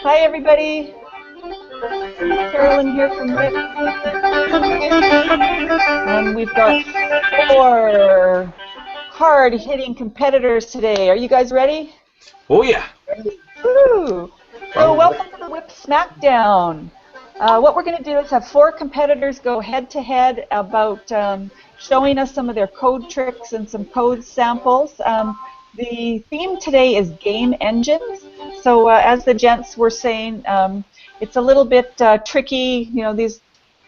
Hi, everybody. Carolyn here from RIP. And we've got 4 hard-hitting competitors today. Are you guys ready? Oh, yeah. Woo! So welcome to the WIP Smackdown. What we're going to do is have 4 competitors go head-to-head about showing us some of their code tricks and some code samples. The theme today is game engines. So as the gents were saying, it's a little bit tricky. You know, these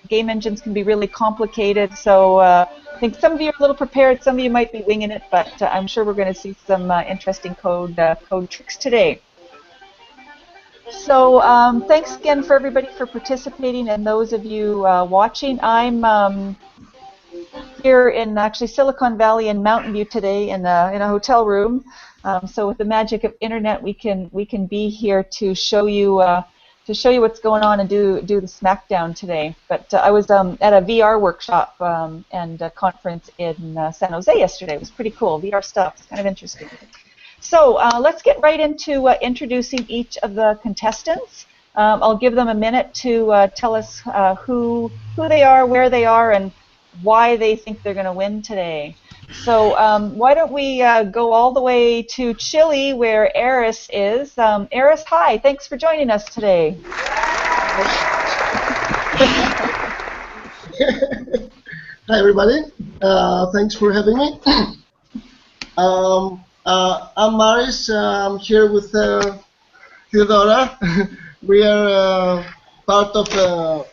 game engines can be really complicated. So I think some of you are a little prepared. Some of you might be winging it, but I'm sure we're going to see some interesting code tricks today. So thanks again for everybody for participating and those of you watching. I'm here in actually Silicon Valley and Mountain View today in a hotel room. So with the magic of internet, we can be here to show you what's going on and do the Smackdown today. But I was at a VR workshop and a conference in San Jose yesterday. It was pretty cool. VR stuff. It's kind of interesting. So let's get right into introducing each of the contestants. I'll give them a minute to tell us who they are, where they are, and why they think they're going to win today. So why don't we go all the way to Chile, where Eris is. Eris, hi. Thanks for joining us today. Hi, everybody. Thanks for having me. I'm Maris. I'm here with Theodora. We are part of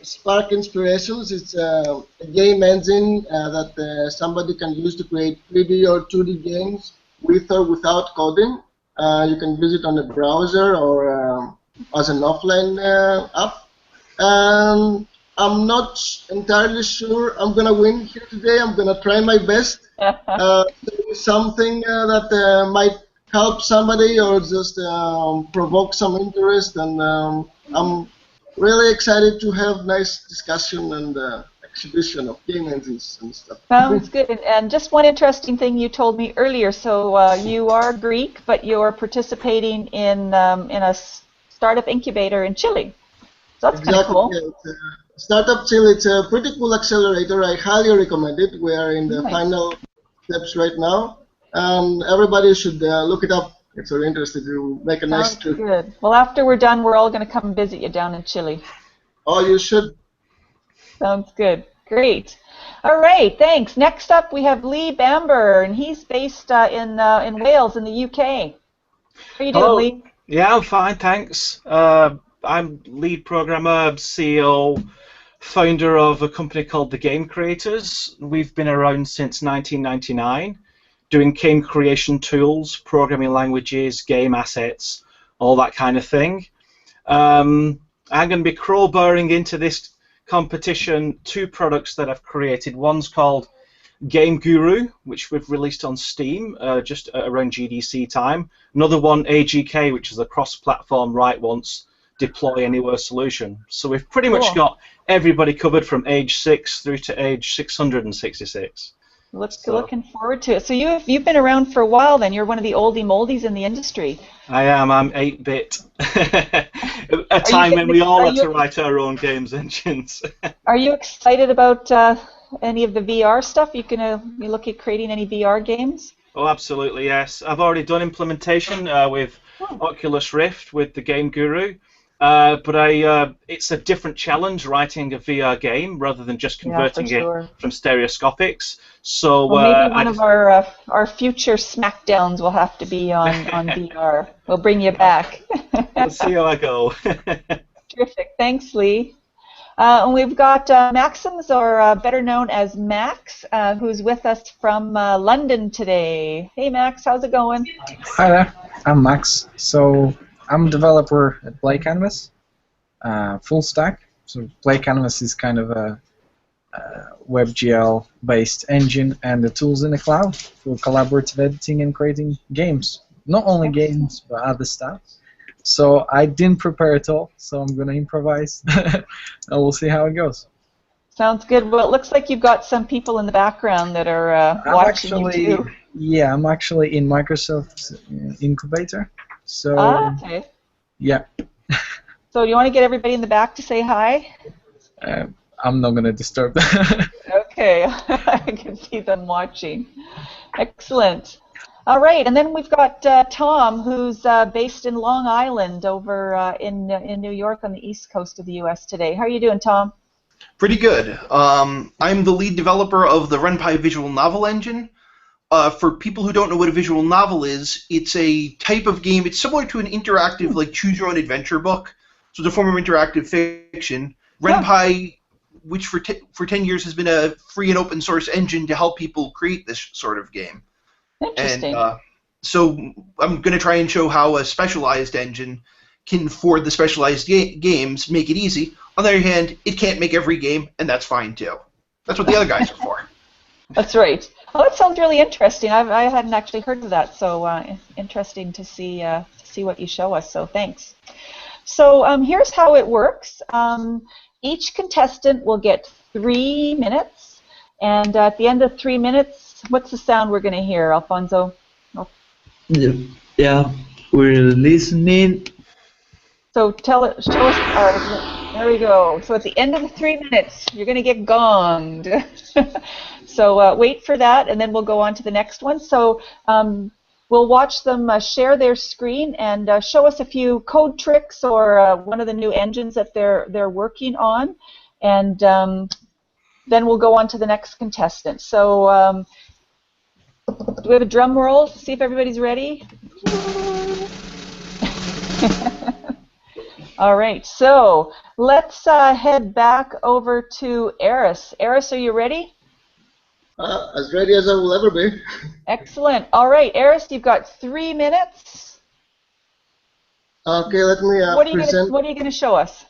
Spark Inspirations. It's a game engine that somebody can use to create 3D or 2D games with or without coding. You can use it on a browser or as an offline app. I'm not entirely sure I'm going to win here today. I'm going to try my best. Something that might help somebody or just provoke some interest, and I'm really excited to have nice discussion and exhibition of game engines and stuff. Sounds good. And just one interesting thing you told me earlier. So you are Greek, but you're participating in a startup incubator in Chile. So that's kind of cool. Yeah, it's Startup Chile. It's a pretty cool accelerator. I highly recommend it. We are in the final steps right now. Everybody should look it up if you're interested to make a nice trip. Good. Well, after we're done, we're all going to come visit you down in Chile. Oh, you should. Sounds good. Great. All right, thanks. Next up, we have Lee Bamber, and he's based in Wales, in the UK. How are you doing, Lee? Yeah, I'm fine, thanks. I'm lead programmer, CEO, founder of a company called The Game Creators. We've been around since 1999, doing game creation tools, programming languages, game assets, all that kind of thing. I'm going to be crowbarring into this competition 2 products that I've created. One's called Game Guru, which we've released on Steam just around GDC time. Another one, AGK, which is a cross-platform write once, deploy anywhere solution. So we've pretty much got everybody covered from age 6 through to age 666. Looking forward to it. So you've been around for a while then. You're one of the oldie moldies in the industry. I am. I'm 8-bit. A time when we all had to write our own games engines. Are you excited about any of the VR stuff? You look at creating any VR games? Oh, absolutely, yes. I've already done implementation with Oculus Rift with the Game Guru. But it's a different challenge writing a VR game rather than just converting it from stereoscopics. So maybe one of our future Smackdowns will have to be on VR. We'll bring you back. We'll see how I go. Terrific. Thanks, Lee. And we've got Maxims, or better known as Max, who's with us from London today. Hey, Max, how's it going? Hi there. I'm Max. So I'm a developer at PlayCanvas, full stack. So PlayCanvas is kind of a WebGL-based engine and the tools in the cloud for collaborative editing and creating games. Not only games, but other stuff. So I didn't prepare at all, so I'm going to improvise, and we'll see how it goes. Sounds good. Well, it looks like you've got some people in the background that are watching you too. Yeah, I'm actually in Microsoft's incubator. So, Okay. yeah, So you want to get everybody in the back to say hi? I'm not going to disturb them. Okay, I can see them watching. Excellent. All right, and then we've got Tom, who's based in Long Island over in New York on the east coast of the U.S. today. How are you doing, Tom? Pretty good. I'm the lead developer of the RenPy visual novel engine. For people who don't know what a visual novel is, it's a type of game. It's similar to an interactive, like, choose-your-own-adventure book. So it's a form of interactive fiction. RenPy, which for 10 years has been a free and open source engine to help people create this sort of game. Interesting. And so I'm going to try and show how a specialized engine can, for the specialized games, make it easy. On the other hand, it can't make every game, and that's fine too. That's what the other guys are for. That's right. Oh, that sounds really interesting. I hadn't actually heard of that, so interesting to see what you show us. So thanks. So here's how it works. Each contestant will get 3 minutes, and at the end of 3 minutes, what's the sound we're going to hear, Alfonso? Oh. Yeah, we're listening. So show us. There we go. So at the end of the 3 minutes, you're going to get gonged. So wait for that, and then we'll go on to the next one. So we'll watch them share their screen and show us a few code tricks or one of the new engines that they're working on, and then we'll go on to the next contestant. So do we have a drum roll to see if everybody's ready? All right, so let's head back over to Eris. Eris, are you ready? As ready as I will ever be. Excellent. All right, Eris, you've got 3 minutes. Okay, let me present. What are you going to show us?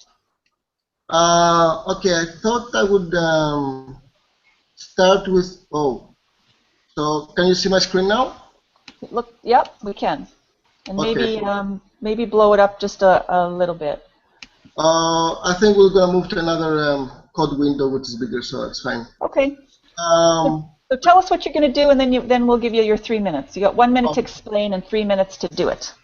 Okay, I thought I would start with. Oh, so can you see my screen now? Look, yep, we can. And Okay. maybe blow it up just a little bit. I think we're gonna move to another code window, which is bigger, so that's fine. Okay. So tell us what you're going to do, and then we'll give you your 3 minutes. You got 1 minute to explain and 3 minutes to do it.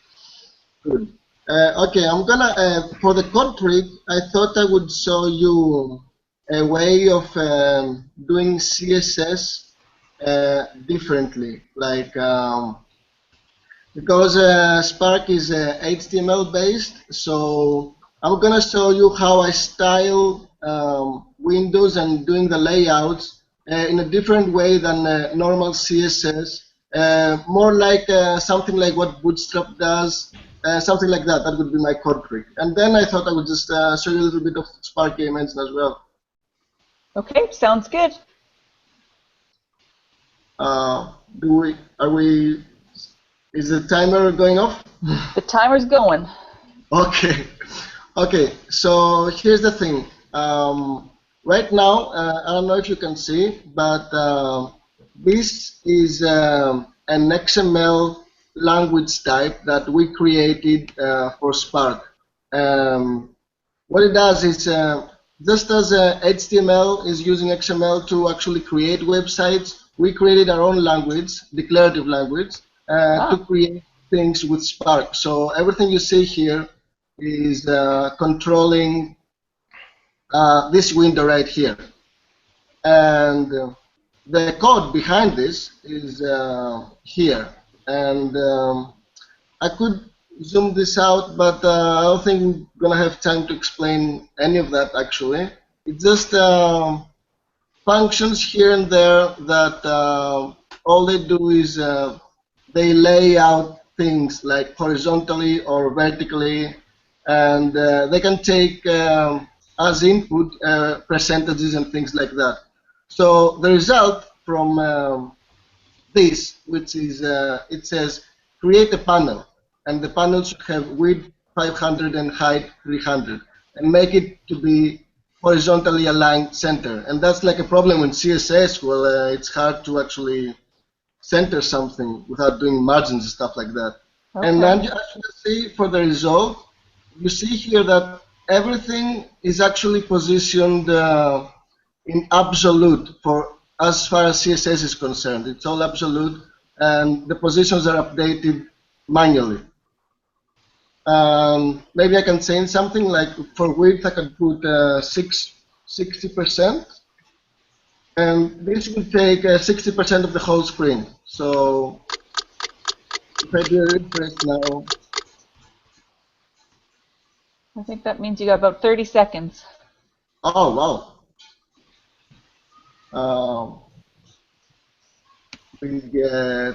Good. Okay, I'm gonna for the code trick. I thought I would show you a way of doing CSS differently, like because Spark is HTML based, so I'm gonna show you how I style windows and doing the layouts in a different way than normal CSS, more like something like what Bootstrap does, something like that. That would be my code trick. And then I thought I would just show you a little bit of Spark Game Engine as well. Okay, sounds good. Is the timer going off? The timer's going. Okay. Okay, so here's the thing. Right now, I don't know if you can see, but this is an XML language type that we created for Spark. What it does is, just as HTML is using XML to actually create websites, we created our own language, declarative language, to create things with Spark. So everything you see here is controlling this window right here. And the code behind this is here. And I could zoom this out, but I don't think we're going to have time to explain any of that actually. It's just functions here and there that all they do is they lay out things like horizontally or vertically, and they can take as input percentages and things like that. So the result from this, which is it says create a panel, and the panel should have width 500 and height 300, and make it to be horizontally aligned center. And that's like a problem in CSS. Well, it's hard to actually center something without doing margins and stuff like that. Okay. And then as you see for the result, you see here that everything is actually positioned in absolute for as far as CSS is concerned. It's all absolute, and the positions are updated manually. Maybe I can change something like for width I can put 60%, and this will take 60% of the whole screen. So if I do a refresh now, I think that means you got about 30 seconds. oh wow. We get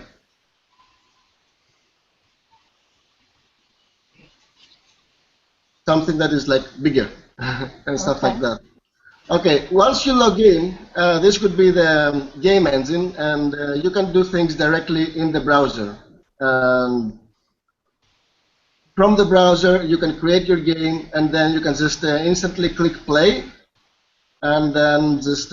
something that is like bigger and stuff like that. Okay, once you log in, this could be the game engine, and you can do things directly in the browser. From the browser, you can create your game, and then you can just instantly click play, and then just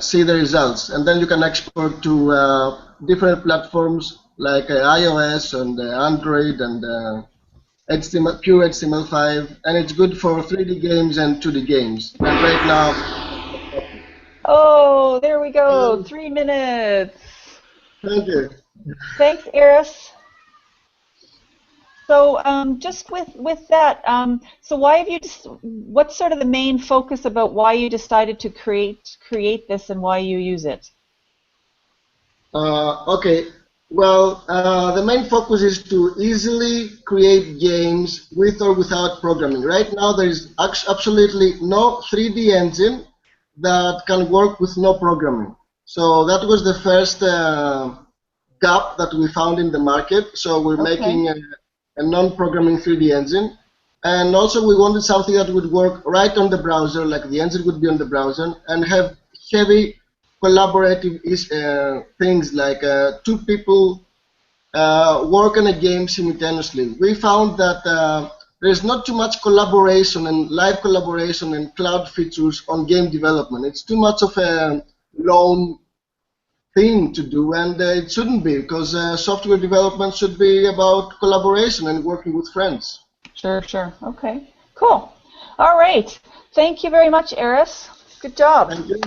see the results. And then you can export to different platforms like iOS and Android and HTML, pure HTML5, and it's good for 3D games and 2D games. And right now, oh, there we go, 3 minutes. Thank you. Thanks, Eris. So just with that, so why have you what's sort of the main focus about why you decided to create this and why you use it? Okay. Well, the main focus is to easily create games with or without programming. Right now, there is absolutely no 3D engine that can work with no programming. So that was the first gap that we found in the market. So we're making a non-programming 3D engine. And also we wanted something that would work right on the browser, like the engine would be on the browser, and have heavy collaborative things like two people work on a game simultaneously. We found that there's not too much collaboration and live collaboration and cloud features on game development. It's too much of a lone thing to do, and it shouldn't be, because software development should be about collaboration and working with friends. Sure, sure. Okay, cool. All right. Thank you very much, Eris. Good job. Thank you.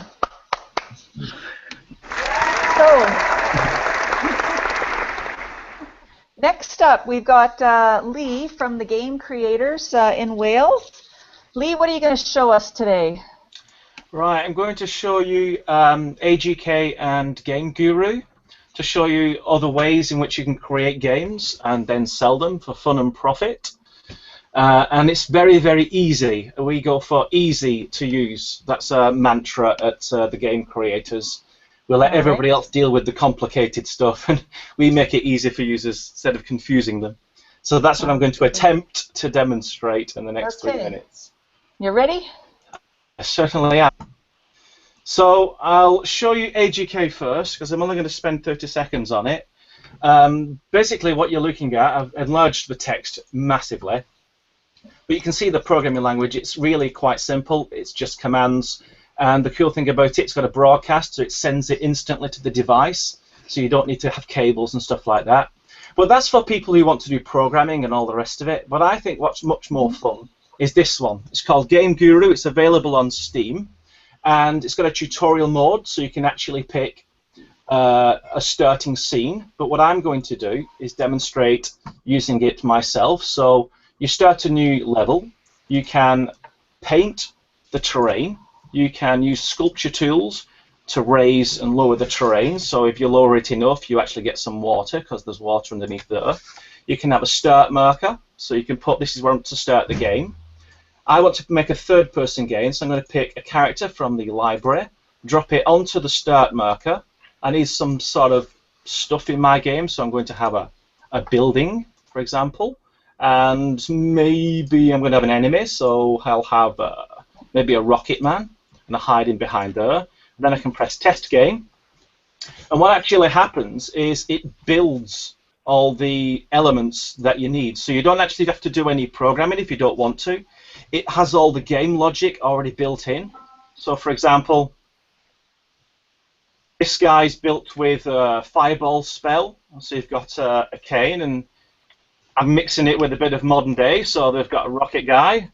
So, next up, we've got Lee from the Game Creators in Wales. Lee, what are you going to show us today? Right, I'm going to show you AGK and Game Guru to show you other ways in which you can create games and then sell them for fun and profit. And it's very, very easy. We go for easy to use. That's a mantra at the Game Creators. We'll let everybody else deal with the complicated stuff, and we make it easy for users instead of confusing them. So that's what I'm going to attempt to demonstrate in the next 3 minutes. You ready? I certainly am. So I'll show you AGK first, because I'm only going to spend 30 seconds on it. Basically what you're looking at, I've enlarged the text massively, but you can see the programming language. It's really quite simple. It's just commands, and the cool thing about it, it's got a broadcast, so it sends it instantly to the device, so you don't need to have cables and stuff like that. But that's for people who want to do programming and all the rest of it. But I think what's much more fun is this one. It's called Game Guru. It's available on Steam, and it's got a tutorial mode, so you can actually pick a starting scene. But what I'm going to do is demonstrate using it myself. So you start a new level. You can paint the terrain. You can use sculpture tools to raise and lower the terrain. So if you lower it enough, you actually get some water, because there's water underneath there. You can have a start marker, so you can put, this is where I'm to start the game. I want to make a third-person game, so I'm going to pick a character from the library, drop it onto the start marker. I need some sort of stuff in my game, so I'm going to have a building, for example, and maybe I'm going to have an enemy, so I'll have maybe a rocket man, and a hiding behind there. And then I can press test game, and what actually happens is it builds all the elements that you need. So you don't actually have to do any programming if you don't want to. It has all the game logic already built in. So for example, this guy's built with a fireball spell. So you've got a cane, and I'm mixing it with a bit of modern day, so they've got a rocket guy.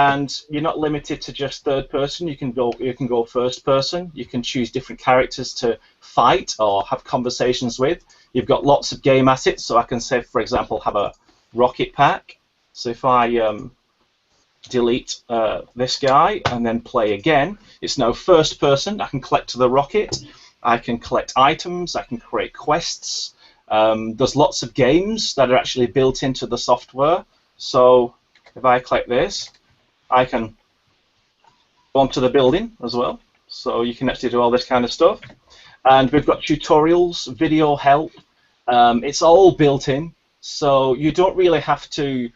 and you're not limited to just third person. You can go first person. You can choose different characters to fight or have conversations with. You've got lots of game assets, so I can say, for example, have a rocket pack. So if I delete this guy and then play again, it's now first person. I can collect the rocket. I can collect items. I can create quests. There's lots of games that are actually built into the software. So if I click this, I can go onto the building as well. So you can actually do all this kind of stuff. And we've got tutorials, video help. It's all built in. So you don't really have to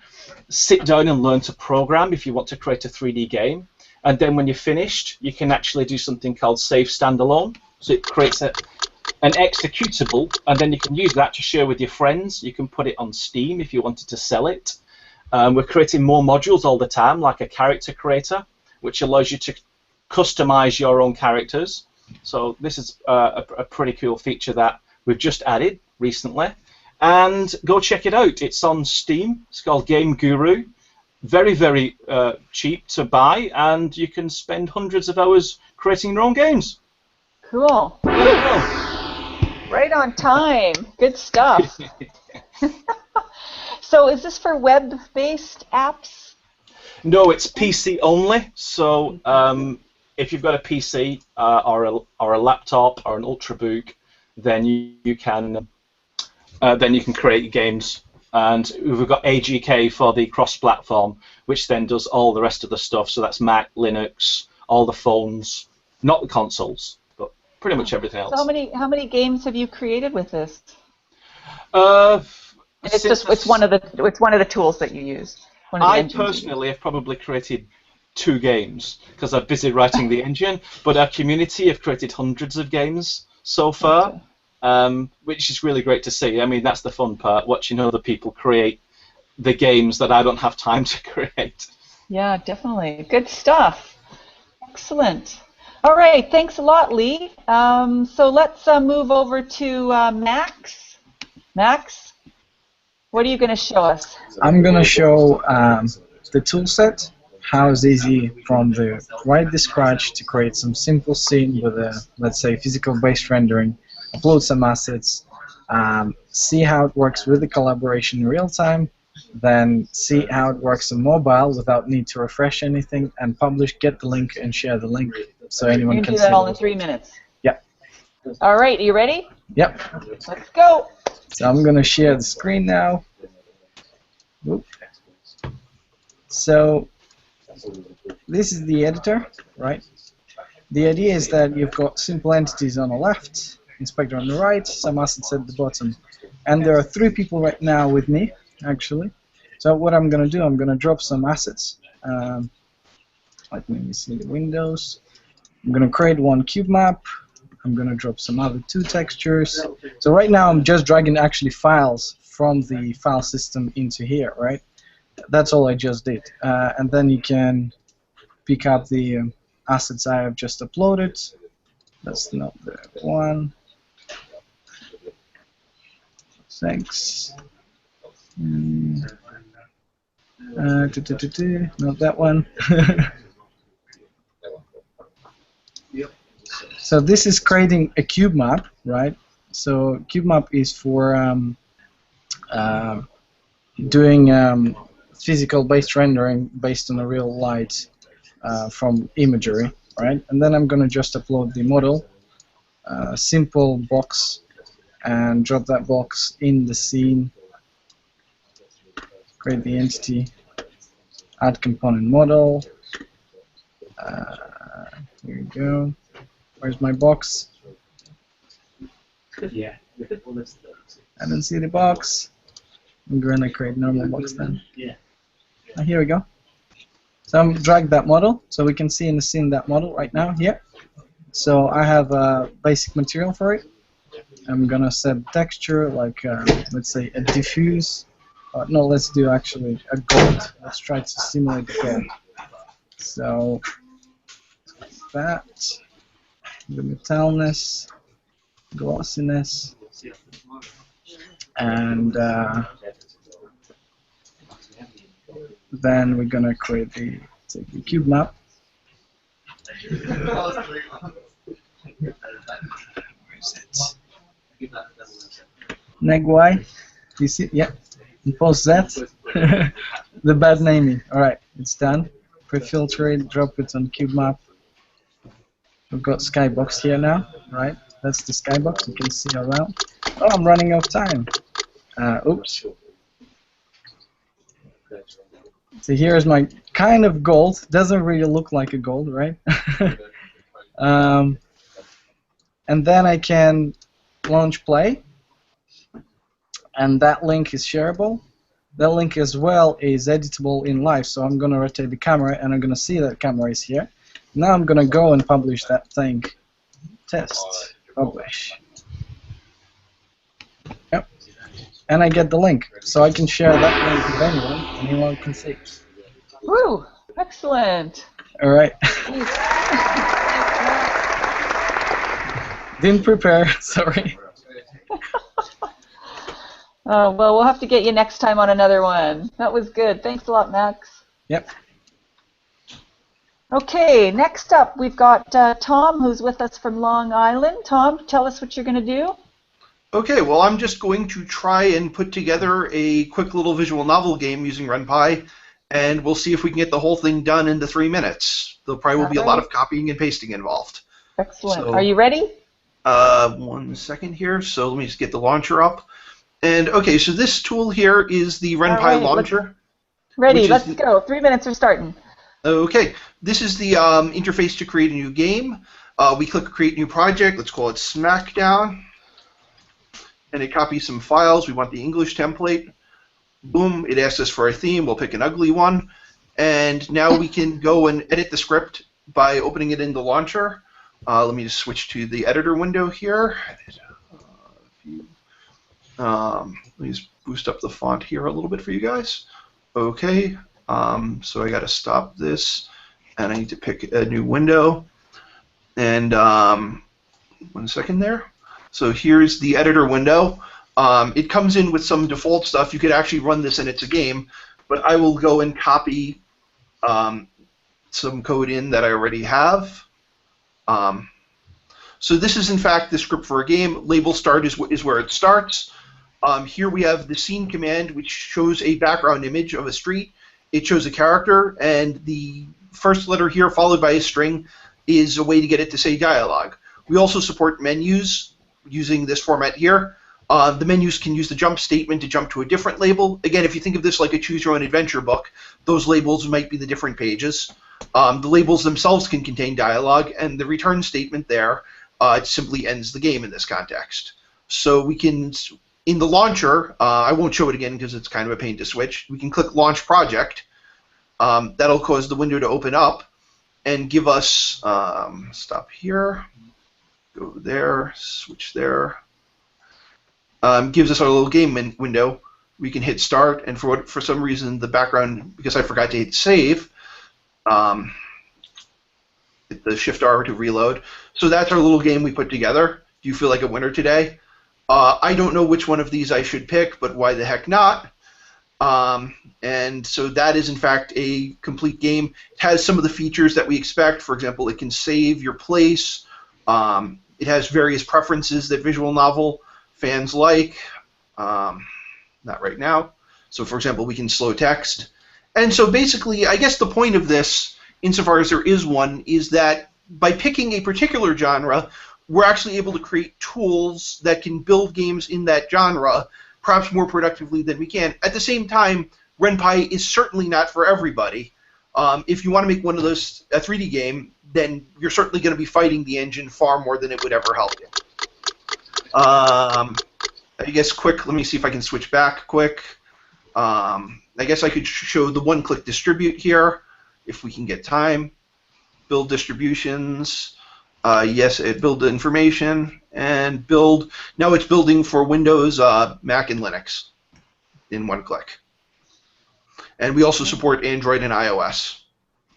sit down and learn to program if you want to create a 3D game. And then when you're finished, you can actually do something called Save Standalone. So it creates an executable, and then you can use that to share with your friends. You can put it on Steam if you wanted to sell it. We're creating more modules all the time, like a character creator, which allows you to customize your own characters. So this is a pretty cool feature that we've just added recently. And go check it out. It's on Steam. It's called Game Guru. Very, very cheap to buy, and you can spend hundreds of hours creating your own games. Cool. Right on time. Good stuff. So is this for web-based apps? No, it's PC only. So if you've got a PC or a laptop or an Ultrabook, then you can create games. And we've got AGK for the cross-platform, which then does all the rest of the stuff. So that's Mac, Linux, all the phones, not the consoles, but pretty much everything else. So how many games have you created with this? And it's one of the tools that you use. I personally have probably created 2 games because I'm busy writing the engine, but our community have created hundreds of games so far. Which is really great to see. I mean, that's the fun part, watching other people create the games that I don't have time to create. Yeah, definitely. Good stuff. Excellent. All right, thanks a lot, Lee. So let's move over to Max. Max, what are you going to show us? I'm going to show the tool set, how it's easy from the right to scratch to create some simple scene with a, let's say, physical-based rendering, upload some assets, see how it works with the collaboration in real time, then see how it works on mobile without need to refresh anything, and publish, get the link, and share the link so anyone can see it. You can do that all in 3 minutes. Yep. All right, are you ready? Yep. Let's go. So I'm going to share the screen now. Oop. So this is the editor, right? The idea is that you've got simple entities on the left, inspector on the right, some assets at the bottom. And there are 3 people right now with me, actually. So what I'm going to do, I'm going to drop some assets. Let me see the windows. I'm going to create one cube map. I'm going to drop some other 2 textures. So right now I'm just dragging actually files from the file system into here, right? That's all I just did. And then you can pick up the assets I have just uploaded. That's not the one. Thanks. Not that one. So this is creating a cube map, right? So cube map is for doing physical-based rendering based on a real light from imagery, right? And then I'm going to just upload the model, simple box, and drop that box in the scene, create the entity, add component model. Here we go. Where's my box? Yeah. I don't see the box. I'm going to create normal box then. Yeah. Here we go. So I'm drag that model, so we can see in the scene that model right now here. So I have a basic material for it. I'm gonna set texture like let's say a diffuse. No, let's do actually a gold. Let's try to simulate gold. So that, the metalness, glossiness, and then we're gonna create the Take the cube map. Where is it? Neg Y. You see? Yeah. And post that. The bad naming. Alright, it's done. Pre-filter it, drop it on cube map. We've got skybox here now, right? That's the skybox, you can see around. Oh, I'm running out of time. Oops. So here's my kind of gold. Doesn't really look like a gold, right? And then I can launch play. And that link is shareable. That link as well is editable in live. So I'm going to rotate the camera and I'm going to see that camera is here. Now I'm going to go and publish that thing. Test. Publish. Yep. And I get the link. So I can share that link with anyone. Anyone can see. Woo! Excellent. All right. Didn't prepare. Sorry. Oh, well, we'll have to get you next time on another one. That was good. Thanks a lot, Max. Yep. Okay, next up we've got Tom, who's with us from Long Island. Tom, tell us what you're going to do. Okay, well, I'm just going to try and put together a quick little visual novel game using RenPy, and we'll see if we can get the whole thing done in the 3 minutes. There probably will be a lot of copying and pasting involved. Excellent. So, are you ready? 1 second here, so let me just get the launcher up. And okay, so this tool here is the RenPy launcher. Ready, let's go. 3 minutes are starting. Okay, this is the interface to create a new game. We click Create New Project. Let's call it Smackdown. And it copies some files. We want the English template. Boom, it asks us for a theme. We'll pick an ugly one. And now we can go and edit the script by opening it in the launcher. Let me just switch to the editor window here. Let me just boost up the font here a little bit for you guys. Okay, so I got to stop this, and I need to pick a new window. And 1 second there. So here's the editor window. It comes in with some default stuff. You could actually run this and it's a game, but I will go and copy some code in that I already have. So this is in fact the script for a game. Label start is where it starts. Here we have the scene command, which shows a background image of a street. It shows a character, and the first letter here followed by a string is a way to get it to say dialogue. We also support menus using this format here. The menus can use the jump statement to jump to a different label. Again, if you think of this like a choose-your-own-adventure book, those labels might be the different pages. The labels themselves can contain dialogue, and the return statement there it simply ends the game in this context. So we can, in the launcher, I won't show it again because it's kind of a pain to switch. We can click Launch Project. That'll cause the window to open up and give us, stop here, go there, switch there. Gives us our little game window. We can hit Start, and for some reason the background, because I forgot to hit Save, hit the Shift R to reload. So that's our little game we put together. Do you feel like a winner today? I don't know which one of these I should pick, but why the heck not? And so that is in fact a complete game. It has some of the features that we expect. For example, it can save your place. It has various preferences that visual novel fans like. Not right now. So for example, we can slow text. And so basically, I guess the point of this, insofar as there is one, is that by picking a particular genre, we're actually able to create tools that can build games in that genre, perhaps more productively than we can. At the same time, RenPy is certainly not for everybody. If you want to make one of those a 3D game, then you're certainly going to be fighting the engine far more than it would ever help you. I guess quick, let me see if I can switch back quick. I guess I could show the one-click distribute here, if we can get time. Build distributions. Yes, it build the information and build. Now it's building for Windows, Mac, and Linux in one click. And we also support Android and iOS,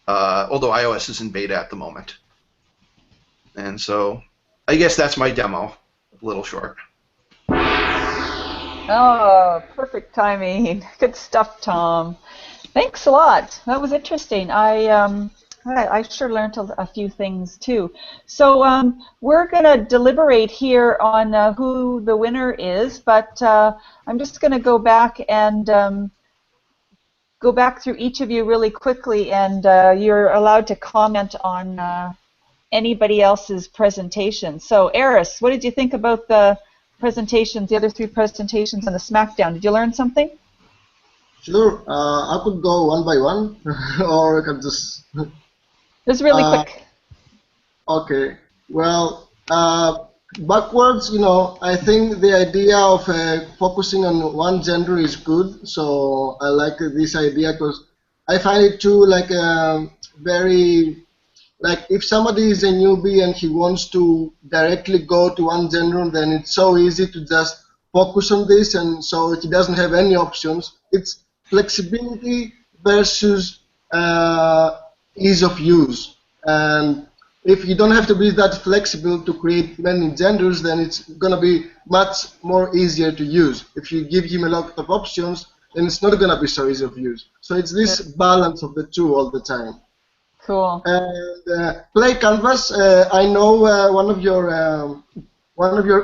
although iOS is in beta at the moment. And so I guess that's my demo. A little short. Oh, perfect timing. Good stuff, Tom. Thanks a lot. That was interesting. I sure learned a few things too. So we're going to deliberate here on who the winner is, but I'm just going to go back and go back through each of you really quickly, and you're allowed to comment on anybody else's presentation. So Eris, what did you think about the presentations, the other three presentations on the Smackdown? Did you learn something? Sure. I could go one by one, or I can just. Just really quick. Okay. Well, backwards, I think the idea of focusing on one gender is good. So I like this idea because I find it too like very like if somebody is a newbie and he wants to directly go to one genre, then it's so easy to just focus on this, and so he doesn't have any options. It's flexibility versus ease of use. And if you don't have to be that flexible to create many genders, then it's going to be much more easier to use. If you give him a lot of options, then it's not going to be so easy of use. So it's this balance of the two all the time. Cool. And Play Canvas, I know one of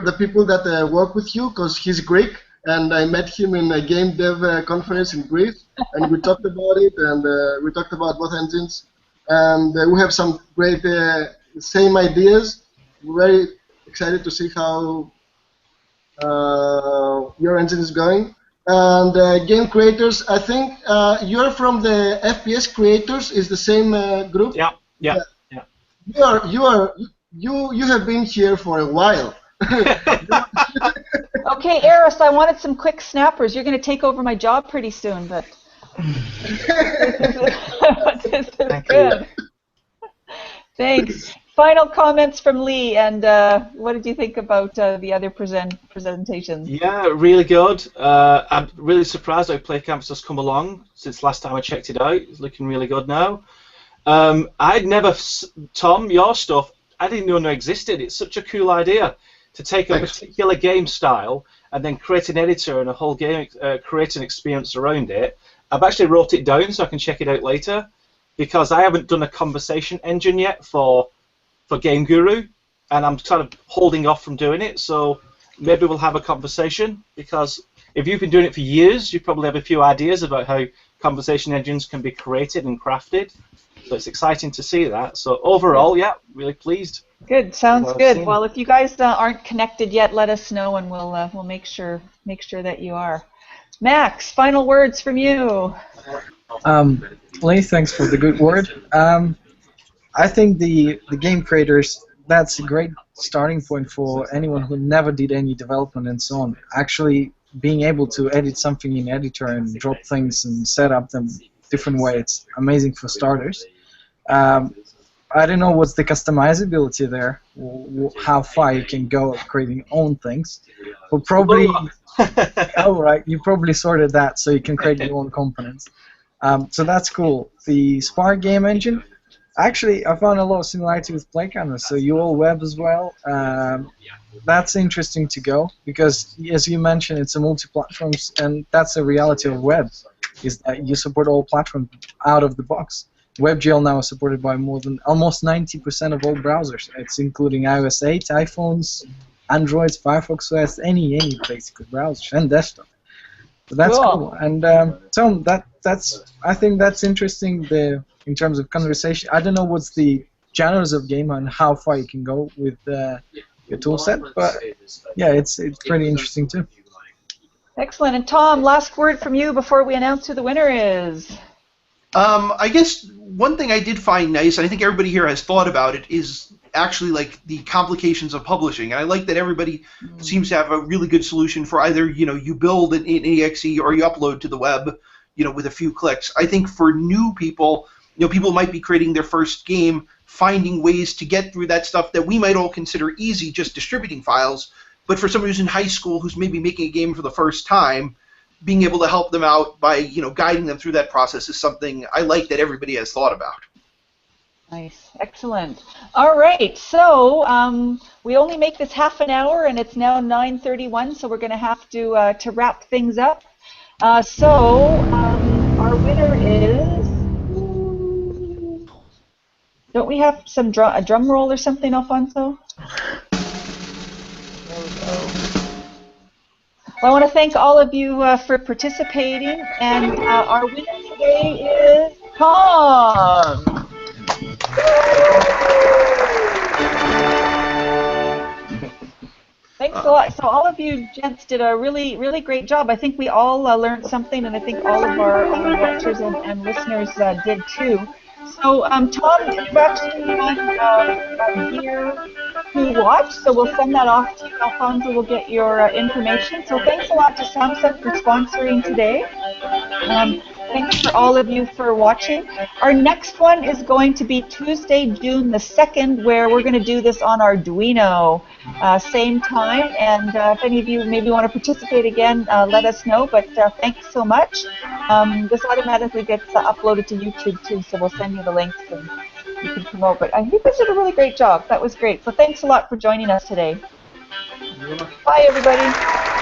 the people that work with you because he's Greek, and I met him in a game dev conference in Greece, and we talked about it, and we talked about both engines, and we have some great same ideas. We're very excited to see how your engine is going. And game creators, I think you're from the FPS creators. Is the same group? Yeah. You have been here for a while. Okay, Eris, I wanted some quick snappers. You're going to take over my job pretty soon, but this is good. Thanks. Final comments from Lee, and what did you think about the other presentations? Yeah, really good. I'm really surprised how Play Campus has come along since last time I checked it out. It's looking really good now. I'd never, Tom, your stuff, I didn't know existed. It's such a cool idea to take a particular game style and then create an editor and a whole game, create an experience around it. I've actually wrote it down so I can check it out later, because I haven't done a conversation engine yet for Game Guru, and I'm kind of holding off from doing it. So maybe we'll have a conversation, because if you've been doing it for years, you probably have a few ideas about how conversation engines can be created and crafted. So it's exciting to see that. So overall, yeah, really pleased. Good, sounds good. Well, if you guys aren't connected yet, let us know, and we'll make sure that you are. Max, final words from you. Lee, thanks for the good word. I think the game creators, that's a great starting point for anyone who never did any development and so on. Actually being able to edit something in editor and drop things and set up them different ways, it's amazing for starters. I don't know what's the customizability there, how far you can go creating own things, but probably, oh right, you probably sorted that so you can create your own components. So that's cool. The Spark game engine, actually, I found a lot of similarity with Play Canvas, so UL Web as well. That's interesting to go, because as you mentioned, it's a multi-platforms, and that's the reality of web, is that you support all platforms out of the box. WebGL now is supported by more than almost 90% of all browsers. It's including iOS 8, iPhones, Androids, Firefox OS, any basically browser, and desktop. So that's cool. And Tom, I think that's interesting. In terms of conversation, I don't know what's the genres of game and how far you can go with your tool set, but yeah, it's pretty interesting too. Excellent. And Tom, last word from you before we announce who the winner is. I guess one thing I did find nice, and I think everybody here has thought about it, is actually like the complications of publishing. And I like that everybody seems to have a really good solution for either, you build an exe or you upload to the web, with a few clicks. I think for new people, people might be creating their first game, finding ways to get through that stuff that we might all consider easy, just distributing files. But for somebody who's in high school who's maybe making a game for the first time, being able to help them out by guiding them through that process is something I like that everybody has thought about. Nice, excellent. All right, so we only make this half an hour, and it's now 9:31, so we're going to have to wrap things up. So our winner is Don't we have some a drum roll or something, Alfonso? There we go. Well, I want to thank all of you for participating, and our winner today is Tom. Thanks a lot. So all of you gents did a really, really great job. I think we all learned something, and I think all of our watchers and listeners did too. So Tom, you've actually won gear to watch, so we'll send that off to you. Alfonso will get your information. So thanks a lot to Samsung for sponsoring today. Thanks for all of you for watching. Our next one is going to be Tuesday, June the 2nd, where we're going to do this on Arduino, same time. And if any of you maybe want to participate again, let us know. But thanks so much. This automatically gets uploaded to YouTube too, so we'll send you the links and you can promote. But you guys did a really great job. That was great. So thanks a lot for joining us today. Bye, everybody.